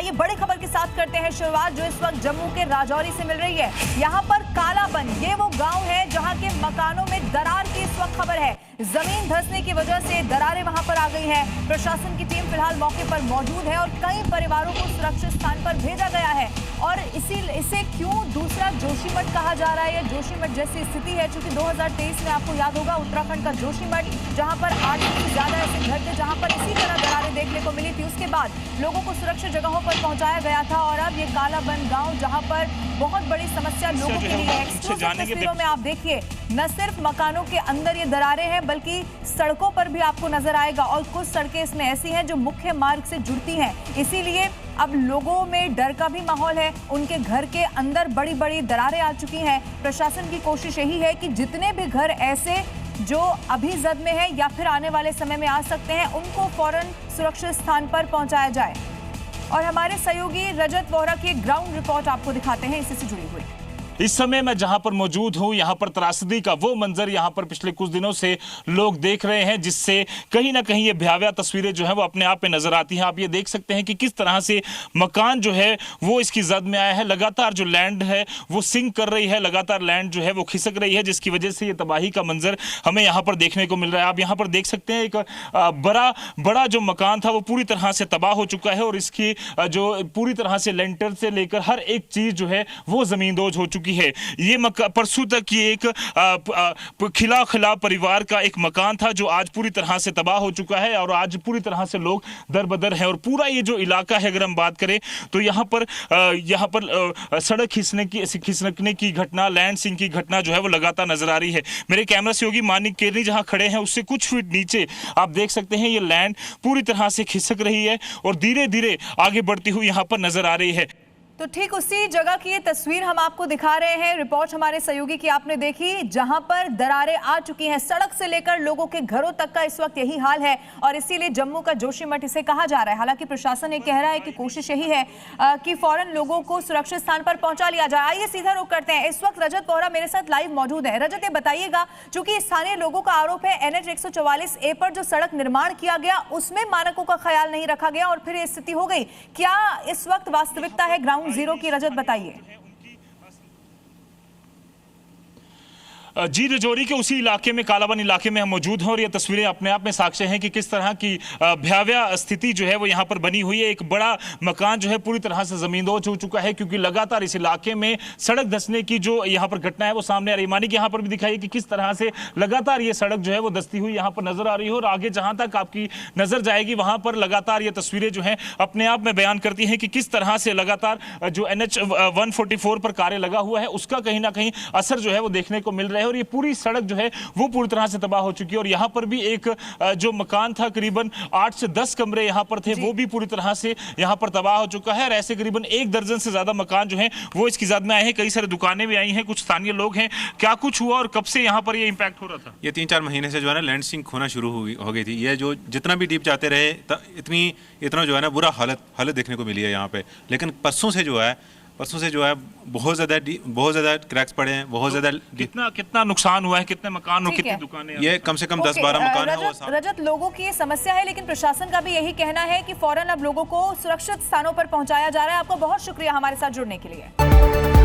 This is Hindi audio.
आइए बड़ी खबर के साथ करते हैं शुरुआत, जो इस वक्त जम्मू के राजौरी से मिल रही है। यहाँ पर कालाबन, ये वो गांव है जहाँ के मकानों में दरार की इस वक्त खबर है। जमीन धंसने की वजह से दरारें वहां पर आ गई हैं। प्रशासन की टीम फिलहाल मौके पर मौजूद है और कई परिवारों को सुरक्षित स्थान पर भेजा गया है। और इसे क्यों दूसरा जोशीमठ कहा जा रहा है? यह जोशीमठ जैसी स्थिति है क्योंकि 2023 में आपको याद होगा उत्तराखंड का जोशीमठ, जहां पर 8 से ज्यादा ऐसे घर थे जहां पर इसी तरह दरारें देखने को मिली थी। उसके बाद लोगों को सुरक्षित जगहों पर पहुंचाया गया था और अब ये कालाबन गांव जहां पर बहुत बड़ी समस्या लोगों के लिए है। तस्वीरों में आप देखिए, न सिर्फ मकानों के अंदर ये दरारें हैं बल्कि सड़कों पर भी आपको नजर आएगा और कुछ सड़कें इसमें ऐसी हैं जो मुख्य मार्ग से जुड़ती हैं। इसीलिए अब लोगों में डर का भी माहौल है। उनके घर के अंदर बड़ी बड़ी दरारें आ चुकी हैं। प्रशासन की कोशिश यही है कि जितने भी घर ऐसे जो अभी जद में है या फिर आने वाले समय में आ सकते हैं, उनको फौरन सुरक्षित स्थान पर पहुंचाया जाए। और हमारे सहयोगी रजत वोहरा की एक ग्राउंड रिपोर्ट आपको दिखाते हैं, इसी से जुड़ी हुई। इस समय मैं जहां पर मौजूद हूं, यहां पर त्रासदी का वो मंजर यहां पर पिछले कुछ दिनों से लोग देख रहे हैं, जिससे कहीं ना कहीं ये भयावह तस्वीरें जो है वो अपने आप में नजर आती हैं। आप ये देख सकते हैं कि किस तरह से मकान जो है वो इसकी जद में आया है। लगातार जो लैंड है वो सिंक कर रही है, लगातार लैंड जो है वो खिसक रही है, जिसकी वजह से ये तबाही का मंजर हमें यहाँ पर देखने को मिल रहा है। आप यहाँ पर देख सकते हैं एक बड़ा जो मकान था वो पूरी तरह से तबाह हो चुका है और इसकी जो पूरी तरह से लेंटर से लेकर हर एक चीज जो है वो जमींदोज हो चुकी है। ये परसों तक ये एक खिला परिवार का एक मकान था जो आज पूरी तरह से तबाह हो चुका है और आज पूरी तरह से लोग दरबदर हैं। और पूरा ये जो इलाका है, अगर हम बात करें तो यहाँ पर सड़क खिसकने की घटना, लैंड सिंक की घटना जो है वो लगातार नजर आ रही है। मेरे कैमरा सहयोगी मानिक केरनी जहाँ खड़े हैं उससे कुछ फीट नीचे आप देख सकते हैं ये लैंड पूरी तरह से खिसक रही है और धीरे धीरे आगे बढ़ती हुई यहाँ पर नजर आ रही है। तो ठीक उसी जगह की ये तस्वीर हम आपको दिखा रहे हैं। रिपोर्ट हमारे सहयोगी की आपने देखी, जहां पर दरारें आ चुकी हैं। सड़क से लेकर लोगों के घरों तक का इस वक्त यही हाल है और इसीलिए जम्मू का जोशीमठ इसे कहा जा रहा है। हालांकि प्रशासन ये कह रहा है कि कोशिश यही है कि फौरन लोगों को सुरक्षित स्थान पर पहुंचा लिया जाए। आइए सीधा रुख करते हैं। इस वक्त रजत वोहरा मेरे साथ लाइव मौजूद है। रजत, ये बताइएगा, चूंकि स्थानीय लोगों का आरोप है NH 144A पर जो सड़क निर्माण किया गया उसमें मानकों का ख्याल नहीं रखा गया और फिर ये स्थिति हो गई। क्या इस वक्त वास्तविकता है ग्राउंड जीरो की? रजत बताइए। जी, रजौरी के उसी इलाके में, कालाबन इलाके में हम मौजूद हैं और ये तस्वीरें अपने आप में साक्ष्य हैं कि किस तरह की भयावह स्थिति जो है वो यहाँ पर बनी हुई है। एक बड़ा मकान जो है पूरी तरह से जमींदोज हो चुका है क्योंकि लगातार इस इलाके में सड़क धंसने की जो यहाँ पर घटना है वो सामने आ रही है। मानिक यहाँ पर भी दिखाई कि किस तरह से लगातार ये सड़क जो है वो धंसती हुई यहाँ पर नजर आ रही है और आगे जहाँ तक आपकी नजर जाएगी वहाँ पर लगातार ये तस्वीरें जो है अपने आप में बयान करती हैं कि किस तरह से लगातार जो NH 144 पर कार्य लगा हुआ है उसका कहीं ना कहीं असर जो है वो देखने को मिल रहा है और ये पूरी सड़क जो है वो पूरी तरह से तबाह हो चुकी है। और यहाँ पर भी एक जो मकान था, करीबन 8 से 10 कमरे यहाँ पर थे, वो भी पूरी तरह से यहाँ पर तबाह हो चुका है और ऐसे करीबन 1 दर्जन से ज्यादा मकान जो है वो इसकी जद में आए हैं। कई सारी दुकानें भी आई हैं, कुछ स्थानीय लोग हैं। क्या कुछ हुआ और कब से यहाँ पर ये इम्पैक्ट हो रहा था? ये 3-4 महीने से जो है ना लैंड सिंक होना शुरू हो गई थी। ये जो जितना भी डीप जाते रहे इतना जो है ना बुरा हालत देखने को मिली है यहाँ पे। लेकिन परसों से जो है बहुत ज्यादा क्रैक्स पड़े हैं, बहुत ज्यादा। कितना नुकसान हुआ है, कितने मकान और कितनी दुकानें? ये कम से कम 10-12 मकान है। रजत, लोगों की ये समस्या है लेकिन प्रशासन का भी यही कहना है कि फौरन अब लोगों को सुरक्षित स्थानों पर पहुंचाया जा रहा है। आपका बहुत शुक्रिया हमारे साथ जुड़ने के लिए।